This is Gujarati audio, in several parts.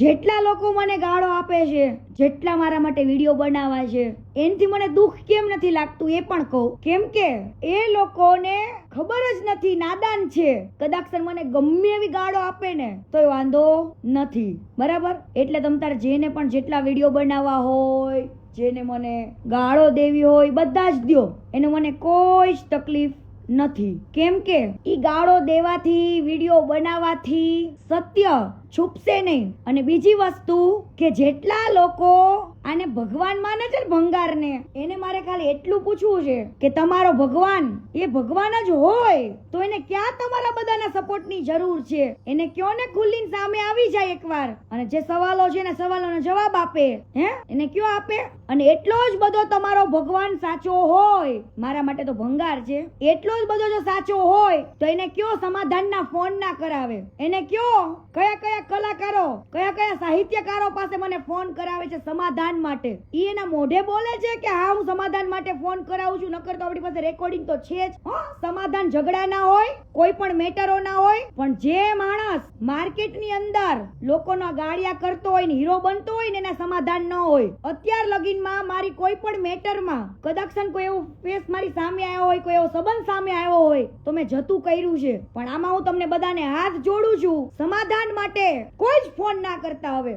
જેટલા લોકો મને ગાળો આપે છે, જેટલા મારા માટે વિડીયો બનાવવા છે, એનાથી મને દુઃખ કેમ નથી લાગતું એ પણ કહું. કેમ કે એ લોકોને ખબર જ નથી, નાદાન છે. કદાચ મને ગમે એવી ગાળો આપે ને તો વાંધો નથી, બરાબર. એટલે તમ તારે જેને પણ જેટલા વિડીયો બનાવવા હોય, જેને મને ગાળો દેવી હોય, બધા જ દ્યો, એને મને કોઈ જ તકલીફ નથી. કેમ કે ઈ ગાળો દેવાથી, વિડીયો બનાવવાથી સત્ય છુપશે નહીં. અને બીજી વસ્તુ કે જેટલા લોકો આને ભગવાન માને છે, ભંગારને, એને મારે ખાલી એટલું પૂછવું છે કે તમારો ભગવાન એ ભગવાન જ હોય તો એને ક્યાં તમારા બધાના સપોર્ટની જરૂર છે? એને કયો ને ખુલ્લીને સામે આવી જાય એકવાર, અને જે સવાલો છે ને સવાલોનો જવાબ આપે. એને કયો આપે. અને એટલો જ બધો તમારો ભગવાન સાચો હોય, મારા માટે તો ભંગાર છે, એટલો જ બધો જો સાચો હોય તો એને કયો સમાધાનના ફોન ના કરાવે. એને કયો કયા કયા કલાકારો, કયા કયા સાહિત્યકારો પાસે મને ફોન કરાવે છે સમાધાન માટે. ઈ એના મોઢે બોલે છે કે હા હું સમાધાન માટે ફોન કરાવું છું, નકર તો આપણી પાસે રેકોર્ડિંગ તો છે જ. સમાધાન ઝઘડા ના હોય, કોઈ પણ મેટરો ના હોય, પણ જે માણસ માર્કેટની અંદર લોકોના ગાળિયા કરતો હોય ને હીરો બનતો હોય ને એના સમાધાન ન હોય. અત્યાર લગીનમાં મારી કોઈ પણ મેટરમાં કદાચ કોઈ એવું ફેસ મારી સામે આવ્યો હોય, કોઈ એવો સંબંધ સામે આવ્યો હોય તો મેં જતું કર્યું છે. પણ આમાં હું તમને બધાને હાથ જોડું છું, સમાધાન માટે કોઈ જ ફોન ના કરતા હવે.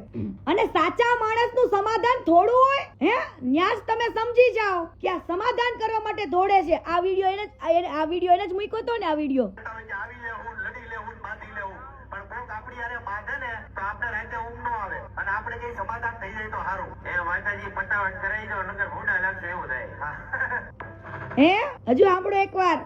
અને સાચા માણસનું સમાધાન થોડું હોય, ન્યાસ તમે સમજી જાઓ કે આ સમાધાન કરવા માટે દોડે છે. આ વિડિયો એને જ મૂક્યો હતો ને. આ વિડિયો હજુ સાંભળો એકવાર.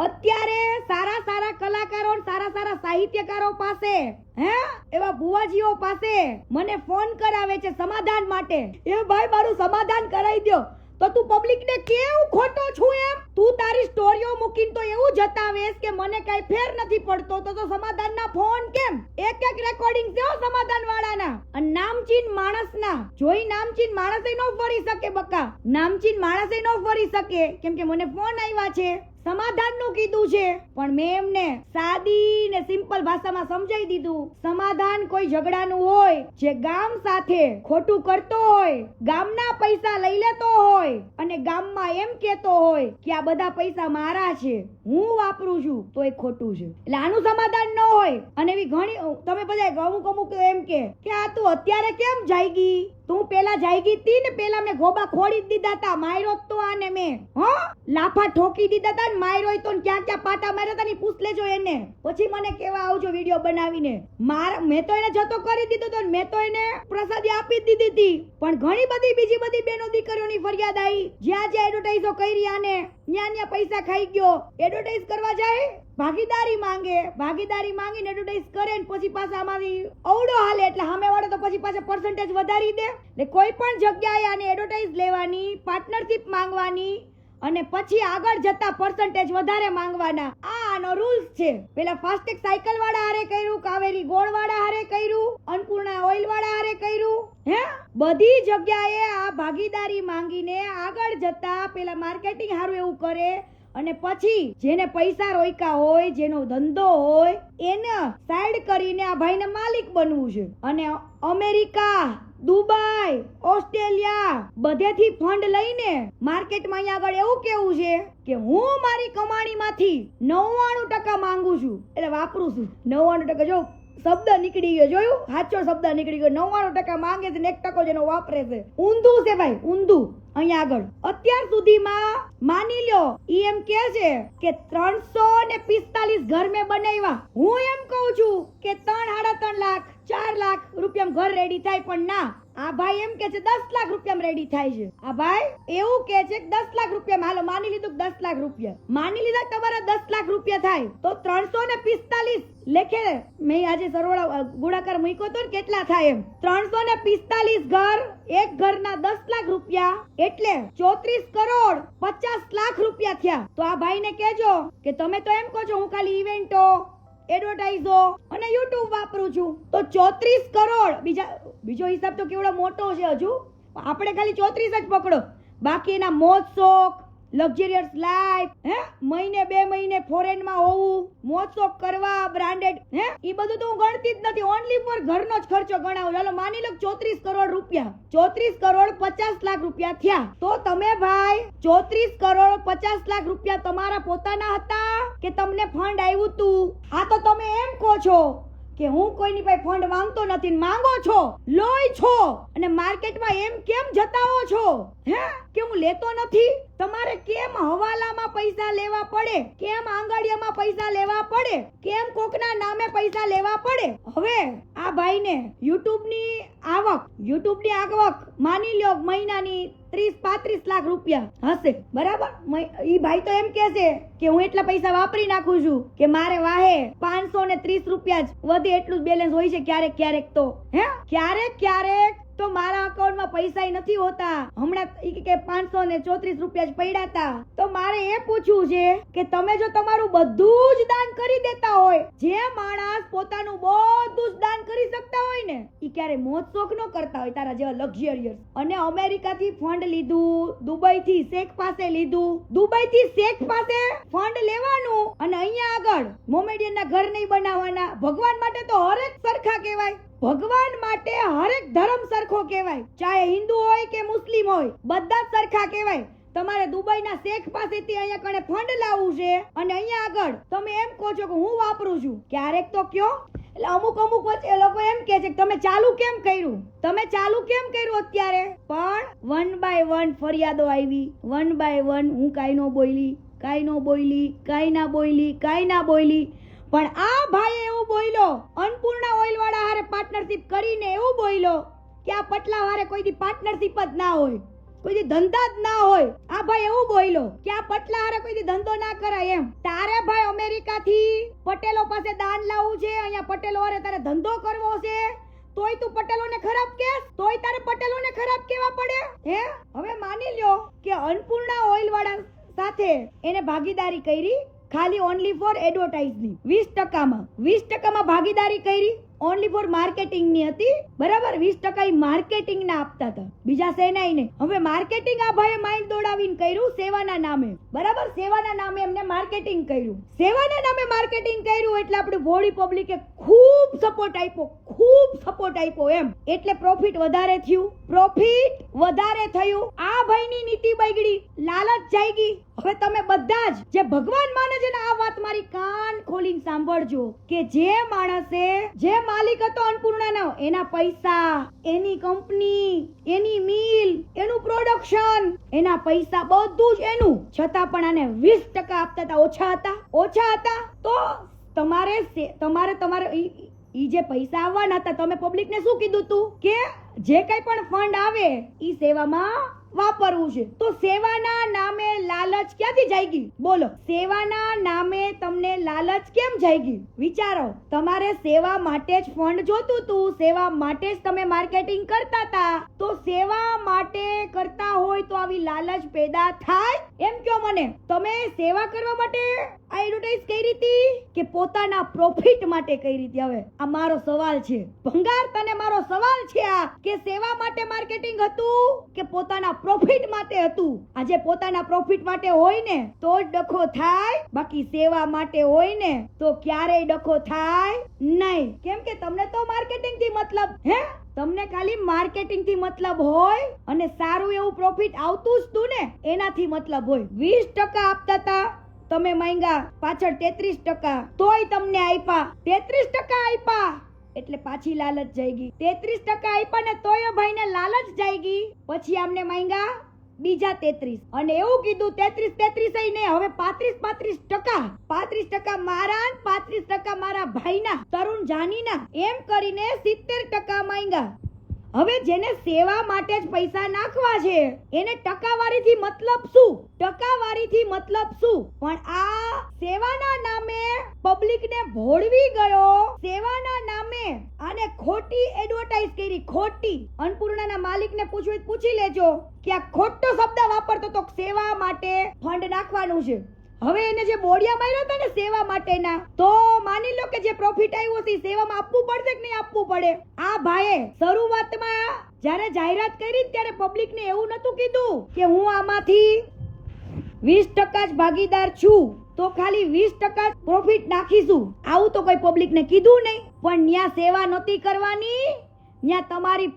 અત્યારે સારા સારા કલાકારો, સારા સારા સાહિત્યકારો પાસે, એવા બુવાજીઓ પાસે મને ફોન કરાવે છે સમાધાન માટે. એ ભાઈ મારું સમાધાન કરાવી દો. તો તું પબ્લિક ને કેવું ખોટો છું એમ? તું તારી સ્ટોરીઓ મૂકીને તો એવું જતાવેશ કે મને કઈ ફેર નથી પડતો, તો સમાધાનના ફોન કેમ? એક રેકોર્ડિંગ છે સમાધાન વાળાના. અને નામચીન માણસના જોઈ નામચીન માણસે નો ફરી શકે બકા. નામચીન માણસે નો ફરી શકે કેમ કે મને ફોન આવ્યા છે, સમાધાન નું કીધું છે. પણ મેં એમને સાદી ને સિમ્પલ ભાષામાં સમજાવી દીધું. સમાધાન કોઈ ઝઘડાનું હોય, જે ગામ સાથે ખોટું કરતો હોય, ગામના પૈસા લઈ લેતો હોય અને ગામમાં એમ કેતો હોય કે આ બધા પૈસા મારા છે, હું વાપરું છું, તો એ ખોટું છે. એટલે આનું સમાધાન ન હોય. અને એવી ઘણી તમે બધા અમુક એમ કે આ તું અત્યારે કેમ જાયગી? તું પેલા જાયગી હતી ને, પેલા મેં ગોબા ખોડી દીધા હતા, માર્યો તો આને મેં લાફા ઠોકી દીધા હતા ને, માર્યો તો ક્યાં ક્યાં પાટા માર્યા હતા ને પૂછ લેજો એને. પછી મને કેવા આવજો વિડીયો બનાવીને. મેં તો એને જતો કરી દીધો તો, મેં તો એને પ્રસાદી આપી દીધી હતી. પણ ઘણી બધી બીજી બધી બેનો દીકરીઓની ફરિયાદ આવી, જ્યાં જ્યાં એડવર્ટાઈઝો કરી આને ત્યાં પૈસા ખાઈ ગયો. એડવર્ટાઈઝ કરવા જાય, ભાગીદારી માંગીને એડવર્ટાઈઝ કરે ને પછી પાછા આમાંથી અવડો હાલે, એટલે સામે વાળો તો પછી પાછા પર્સન્ટેજ વધારી દે. એટલે કોઈ પણ જગ્યાએ આને એડવર્ટાઈઝ લેવાની, પાર્ટનરશિપ માંગવાની અને પછી આગળ જતા પર્સન્ટેજ વધારે માંગવાના. આનો રૂલ્સ છે. પેલા ફાસ્ટેગ સાયકલ વાળા હારે કર્યું, કાવેરી ગોળ વાળા હારે કર્યું, અન્નપૂર્ણા ઓઇલ વાળા હારે કર્યું. બધી જગ્યાએ આ ભાગીદારી માંગીને આગળ જતા પેલા માર્કેટિંગ હારું એવું કરે અને પછી જેને પૈસા રોક્યા હોય, જેનો ધંધો હોય, એને સાઈડ કરીને આ ભાઈને માલિક બનવું છે. અને અમેરિકા, દુબઈ, ઓસ્ટ્રેલિયા બધેથી ફંડ લઈને માર્કેટમાં અહીંયા આગળ એવું કેવું છે કે હું મારી કમાણીમાંથી 99% માંગુ છું, એટલે વાપરું છું 99%. જો શબ્દ નીકળી ગયો, જોયું? સાચો શબ્દ નીકળી ગયો. 99% માંગે છે ને 1% જેનો વાપરે છે. ઊંધું છે ભાઈ, ઊંધું. અહીંયા આગળ અત્યાર સુધીમાં માની લ્યો ઈ એમ કે છે કે 345 ઘર મેં બનાવ્યા. હું એમ કહું છું કે 3.5 લાખ 4 લાખ રૂપિયા ઘર રેડી થાય. પણ ના, આ ભાઈ એમ કે છે 10 લાખ રૂપિયા રેડી થાય છે. આ ભાઈ એવું કે છે કે 10 લાખ રૂપિયા. હાલો માની લીધું 10 લાખ રૂપિયા, માની લીધા તમારા 10 લાખ રૂપિયા થાય તો 345 લેખે મેં આજે સરવાળા ગુણાકાર મૂક્યો તો કેટલા થાય એમ. 345 ઘર, એક ઘરના 10 લાખ રૂપિયા એટલે 34 કરોડ 50 લાખ રૂપિયા થયા. તો આ ભાઈને કહેજો કે તમે તો એમ કહો છો હું ખાલી ઇવેન્ટો, એડવર્ટાઈઝો અને યુટ્યુબ વાપરું છું, તો 34 કરોડ બીજો હિસાબ તો કેવડો મોટો છે. હજુ આપણે ખાલી 34 જ પકડો, બાકી એના મોજ શોખ, લક્ઝરિયસ લાઈફ, મહિને 2 મહિને ફોરેન માં હોવું, મોજ શોખ કરવા, બ્રાન્ડેડ, ઈ બધું તો હું ગણતી જ નથી. ઓનલી ફોર ઘરનો જ ખર્ચો ગણાવું. ચાલો માની લો 34 કરોડ રૂપિયા, 34 કરોડ 50 લાખ રૂપિયા થયા. તો તમે ભાઈ 34 કરોડ 50 લાખ રૂપિયા તમારા પોતાના હતા કે તમને ફંડ આવ્યું તું? આ તો તમે એમ કહો છો કે હું કોઈની પાસે ફંડ માંગતો નથી. માંગો છો, લોય છો, અને માર્કેટમાં એમ કેમ જતાવો છો કે હું લેતો નથી? તમારે કેમ હવાલામાં પૈસા લેવા પડે? કેમ આંગળીયામાં પૈસા લેવા પડે? કેમ કોકના નામે પૈસા લેવા પડે? હવે આ ભાઈને યુટ્યુબ ની આવક માની લ્યો મહિનાની 30-35 લાખ રૂપિયા હશે, બરાબર? ઈ ભાઈ તો એમ કહે છે કે હું એટલા પૈસા વાપરી નાખું છું કે મારે વાહે 530 રૂપિયા જ વધે એટલું જ બેલેન્સ હોય છે. ક્યારેક તો ક્યારેક તો મારા અકાઉન્ટમાં પૈસા નથી હોતા. હમણાં કે 534 રૂપિયા જ પડ્યા હતા. તો મારે એ પૂછવું છે કે તમે જો તમારું બધું જ દાન કરી દેતા હોય, જે માણસ પોતાનું બધું જ દાન કરી શકતા હોય ને, ઈ ક્યારે મોજ શોખ ન કરતા હોય તારા જેવા લક્ઝરિયસ. અને અમેરિકા થી ફંડ લીધું, દુબઈ થી શેખ પાસે લીધું, દુબઈ થી શેખ પાસે ફંડ લેવાનું, અને અહીંયા આગળ મોમેડિયન ના ઘર નહીં બનાવવાના. ભગવાન માટે તો હરેક સરખા કહેવાય. ભગવાન માટે હરેક ધર્મ સરખો કહેવાય, ચાહે હિન્દુ હોય કે મુસ્લિમ હોય, બધા જ સરખા કહેવાય. તમારે દુબઈના શેખ પાસેથી અહીંયા કણે ફંડ લાવવું છે, અને અહીંયા આગળ તમે એમ કહો છો કે હું વાપરું છું. ક્યારેક તો કયો. એટલે અમુક વચ્ચે લોકો એમ કહે છે કે તમે ચાલુ કેમ કર્યું અત્યારે? પણ 1 by 1 ફરિયાદો આવી, 1 by 1 હું કાઈ ન બોલી. પણ આ ભાઈ એવું બોલ્યો, અન્નપૂર્ણા ઓઇલ વાળા હારે પાર્ટનરશિપ કરીને એવું બોલ્યો કે આ પટલા હારે કોઈ દી પાર્ટનરશિપ જ ના હોય, કોઈ દી ધંધા જ ના હોય. આ ભાઈ એવું બોલ્યો કે આ પટલા હારે કોઈ દી ધંધો ના કરાય એમ. તારે ભાઈ અમેરિકા થી પટેલો પાસે દાન લાવવું છે, અહીંયા પટેલો હારે તારે ધંધો કરવો છે, તોય તું પટેલોને ખરાબ કહેસ? તોય તારે પટેલોને ખરાબ કહેવા પડે? હવે માની લ્યો કે અન્નપૂર્ણા ઓઇલ વાળા સાથે એને ભાગીદારી કરી, ખાલી ઓનલી ફોર એડવર્ટાઇઝની 20% ભાગીદારી કરી, ઓનલી ફોર માર્કેટિંગ ની હતી, બરાબર? 20% ઈ માર્કેટિંગ ના આપતા હતા, બીજા સેનાઈ નહીં. હવે માર્કેટિંગ આ ભાઈએ માઇન્ડ દોડાવીને કર્યું સેવાના નામે, બરાબર? સેવાના નામે એમને માર્કેટિંગ કર્યું. એટલે આપણે ભોળી પબ્લિકે ખૂબ સપોર્ટ આપ્યો એમ. એટલે પ્રોફિટ વધારે થયું. આ ભાઈની નીતિ બગડી, લાલચ જાગી. હવે તમે બધા જ જે ભગવાન માને છે ને, આ વાત મારી કાન ખોલીને સાંભળજો કે જે માણસે, જે માલિક હતો અન્નપૂર્ણાનો, એના પૈસા, એની કંપની, એની મિલ, એનું પ્રોડક્શન, એના પૈસા બધું જ એનું, છતાં પણ આને 20% આપતા હતા. ઓછા હતા. તો તમારે ઈ જે પૈસા આવવાના હતા, તમે પબ્લિકને શું કીધું તું કે જે કઈ પણ ફંડ આવે ઈ સેવામાં વાપરવું છે? તો સેવાના નામે લાલચ ક્યાંથી જાગી? બોલો, સેવાના નામે તમને લાલચ કેમ જાગી? વિચારો. તમારે સેવા માટે જ ફંડ જોતું તું, સેવા માટે જ તમે માર્કેટિંગ કરતા હતા. તો સેવા માટે કરતા હોય તો આવી લાલચ પેદા થાય? એમ કયો મને, તમે સેવા કરવા માટે એડવર્ટાઇઝ કરી હતી કે પોતાના પ્રોફિટ માટે કરી હતી? હવે આ મારો સવાલ છે, ભંગાર, તને મારો સવાલ છે આ, કે સેવા માટે માર્કેટિંગ હતું કે પોતાના પ્રોફિટ માટે હતું? આજે પોતાના પ્રોફિટ માટે હોય ને તો જ ડખો થાય, બાકી સેવા માટે હોય ને તો ક્યારેય ડખો થાય નહીં. કેમ કે તમને તો માર્કેટિંગ થી મતલબ, તમને ખાલી માર્કેટિંગ થી મતલબ હોય, અને સારું એવું પ્રોફિટ આવતું જ તું ને એનાથી મતલબ હોય. 20% આપતા હતા, તમે માંગ્યા પાછળ 33%, તોય તમને આપ્યા 33%. એટલે પાછી લાલચ જાગી. 33% આપ્યા ને તોય ભાઈને લાલચ જાગી. પછી આમને માંગ્યા બીજા 33, અને એવું કીધું 33 ને હવે 35% મારા, 35% મારા ભાઈના, તરુણ જાનીના, એમ કરીને 70% માંગ્યા. હવે જેને સેવા માટે જ પૈસા નાખવા છે એને ટકાવારીથી મતલબ શું? પણ આ સેવાના નામે પબ્લિકને ભોળવી ગયો, સેવાના નામે આને ખોટી એડવર્ટાઇઝ કરી, ખોટી. અન્નપૂર્ણાના માલિકને પૂછી લેજો કે આ ખોટો શબ્દ વાપરતો તો સેવા માટે ફંડ નાખવાનું છે. હવે એને જે બોડિયા માર્યા હતા ને સેવા માટેના, તો માની લો કે જે પ્રોફિટ આવ્યો છે સેવામાં આપવું પડશે કે નહીં આપવું પડે? આ ભાઈએ શરૂઆતમાં જ્યારે જાહેરાત કરી ત્યારે પબ્લિકને એવું નતું કીધું કે હું આમાંથી 20% જ ભાગીદાર છું તો ખાલી 20% પ્રોફિટ નાખીશું. આવું તો કોઈ પબ્લિકને કીધું નહીં. પણ ન્યા સેવા નહોતી કરવાની, ન્યા તમારી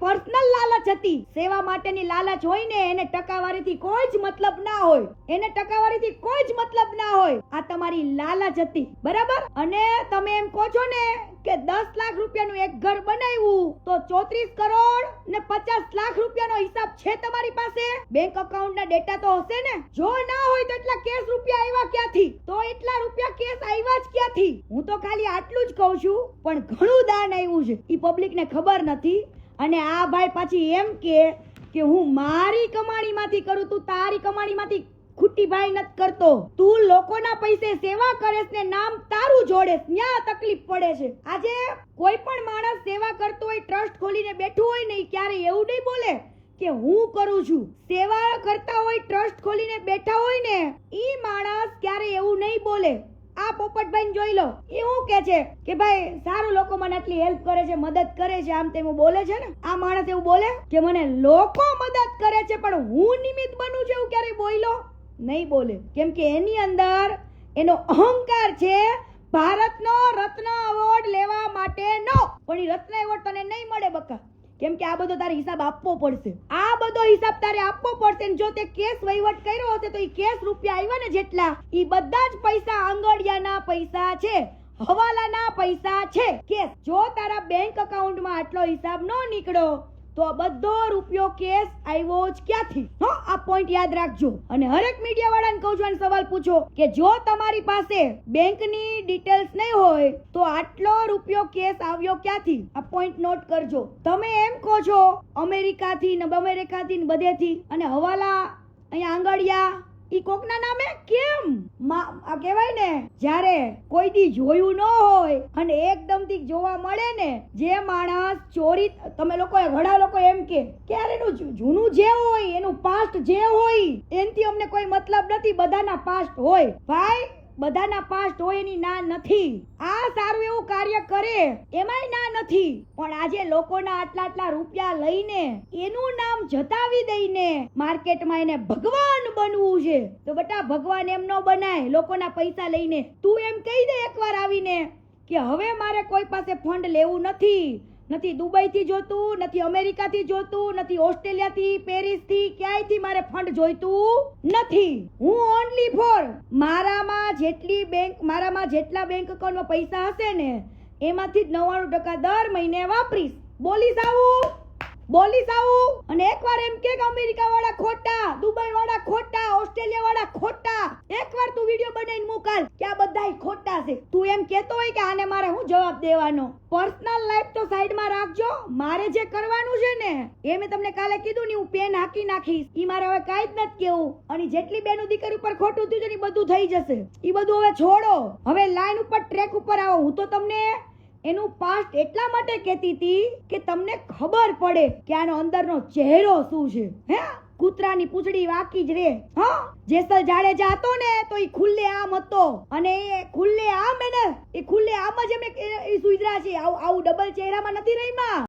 પર્સનલ લાલચ હતી. સેવા માટેની લાલચ હોય ને એને ટકાવારીથી કોઈ જ મતલબ ના હોય. આ તમારી લાલચ હતી, બરાબર? અને તમે એમ કહો છો ને કે 10 લાખ રૂપિયાનું એક ઘર બનાવ્યું તો 34 કરોડ ને 50 લાખ રૂપિયાનો હિસાબ છે તમારી પાસે? બેંક એકાઉન્ટના ડેટા તો હશે ને? જો ના હોય તો એટલા કેશ રૂપિયા આવ્યા ક્યાંથી? હું તો ખાલી આટલું જ કહું છું, પણ ઘણું દાન આવ્યું છે ઈ પબ્લિકને ખબર નથી. અને આ ભાઈ પાછી એમ કે હું મારી કમાણીમાંથી કરું, તું તારી કમાણીમાંથી ખુટ્ટી ભાઈ નથી કરતો. તું લોકોના પૈસે સેવા કરેસ ને નામ તારું જોડેસ, ન્યા તકલીફ પડે છે. આજે કોઈ પણ માણસ સેવા કરતો હોય, ટ્રસ્ટ ખોલીને બેઠું હોય ને, ક્યારે એવું નહીં બોલે કે હું કરું છું. સેવા કરતા હોય, ટ્રસ્ટ ખોલીને બેઠા હોય ને, ઈ માણસ ક્યારે એવું નહીં બોલે. આ પોપટભાઈ જોઈ લો, એવું કે છે કે ભાઈ સારું, લોકો મને આટલી હેલ્પ કરે છે, મદદ કરે છે, આમ તેમ બોલે છે ને. આ માણસ એવું બોલે કે મને લોકો મદદ કરે છે પણ હું નિમિત્ત બનું છું, એવું ક્યારે બોલ્યો નહીં? બોલે. કેમ કે એની અંદર એનો અહંકાર છે ભારતનો રત્ન એવોર્ડ લેવા માટેનો. પણ એ રત્ન એવોર્ડ તને નહીં મળે બકા, કેમ કે આ બધો તારે હિસાબ આપવો પડશે. જો તે કેસ વહીવટ કર્યો હશે તો ઈ કેસ રૂપિયા આવ્યા ને જેટલા, ઈ બધા જ પૈસા આંગળિયાના પૈસા છે, હવાલાના પૈસા છે. કેસ જો તારા બેંક એકાઉન્ટમાં આટલો હિસાબ ન નીકળ્યો તો આ બધો રૂપિયો કેસ આવ્યો જ ક્યાંથી? આ પોઈન્ટ યાદ રાખજો. અને હરેક મીડિયા વાળાને કહું છું, સવાલ પૂછો કે જો તમારી પાસે બેંકની ડિટેલ્સ નહીં હોય તો આટલો રૂપિયો કેસ આવ્યો ક્યાંથી? આ પોઈન્ટ નોટ કરજો. તમે એમ કહો છો અમેરિકાથી ને બધેથી, અને હવાલા અહીંયા આંગળિયા ઈ કોકના નામે કેમ? આ કહેવાય ને, જ્યારે કોઈ દી જોયું ન હોય અને એકદમથી જોવા મળે ને, જે માણસ ચોરી, તમે લોકો ઘણા લોકો એમ કે યાર એનું જૂનું જે હોય, એનું પાસ્ટ જે હોય એનથી અમને કોઈ મતલબ નથી, બધાના પાસ્ટ હોય. ભાઈ બધાના પાસ્ટ હોય એની ના નથી. આ સારું એવું કાર્ય કરે એમાંય ના નથી, પણ આજે લોકોના આટલા રૂપિયા લઈને એનું નામ જતાવી દઈને માર્કેટમાં એને ભગવાન બનવું છે. તો બેટા ભગવાન એમ ન બનાય લોકોના પૈસા લઈને. તું એમ કહી દે એકવાર આવીને કે હવે મારે કોઈ પાસે ફંડ લેવું નથી દુબઈથી જોતું, નથી અમેરિકાથી જોતું, નથી ઓસ્ટ્રેલિયાથી, પેરિસથી, ક્યાંયથી મારે ફંડ જોઈતું નથી. હું ઓનલી ફોર મારામાં જેટલા બેંક એકાઉન્ટમાં પૈસા હશે ને એમાંથી જ 99% દર મહિને વાપરીશ. બોલીશ આવું. અને એકવાર એમ કે અમેરિકા વાળા ખોટા, દુબઈ વાળા ખોટા, ઓસ્ટ્રેલિયા વાળા ખોટા, એકવાર તું વિડિયો બનાવીને મોકલ કે આ બધાય ખોટા છે. તું એમ કેતો હોય કે આને મારે હું જવાબ દેવાનો? પર્સનલ લાઈફ તો સાઈડમાં રાખજો. મારે જે કરવાનું છે ને એ મેં તમને કાલે કીધું ને, હું પેન હાકી નાખીશ. ઈ મારે હવે કાઈ જ નથી કેવું. અને જેટલી બેનું દીકરી ઉપર ખોટું થયું છે ને બધું થઈ જશે. ઈ બધું હવે છોડો. હવે લાઈન ઉપર, ટ્રેક ઉપર આવો. હું તો તમને એનું પાસ્ટ એટલા માટે કહેતી હતી કે તમને ખબર પડે કે આનો અંદરનો ચહેરો શું છે. કૂતરાની પૂંછડી વાકી જ રે. જેસલ જાડેજા હતો ને તો ઈ ખુલ્લે આમ હતો, અને એ ખુલ્લે આમ જ એમે સુઈદરા છે. આવું ડબલ ચહેરામાં નથી રહીમાં.